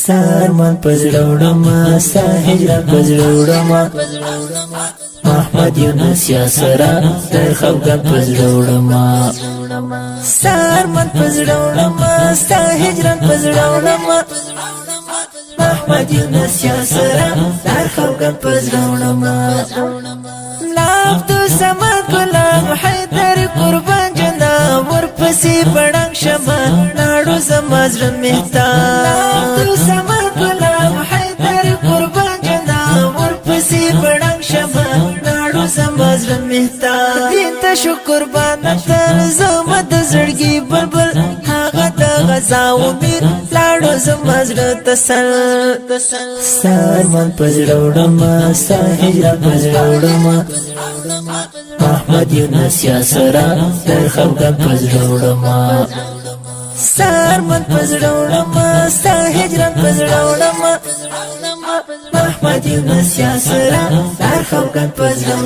سارمن پزړوړما ستا هجران پزړوړما محمد یونس یا سرا در خفګان پزړوړما سارمن پزړوړما ستا هجران پزړوړما محمد یونس یا سرا در خفګان پزړوړما عبدو سمد غلام حیدر قربان جناب ورپسې پړنګ شمه ناړو زمازر مهتا عبدو سمد غلام حیدر قربان جناب ورپسې پړنګ شمه ناړو زمازر مهتا دین ته شکر باندې تر زمد زړګي بلبل هغه د غزا امید لاړو زمازر تسل سارمن پزړوړما ستا هجران پزړوړما محمد یونس یا سرا در خفګان پزړوړما سارمن پزړوړما ستا هجران پزړوړما محمد یونس یا سرا در خفګان پزړوړما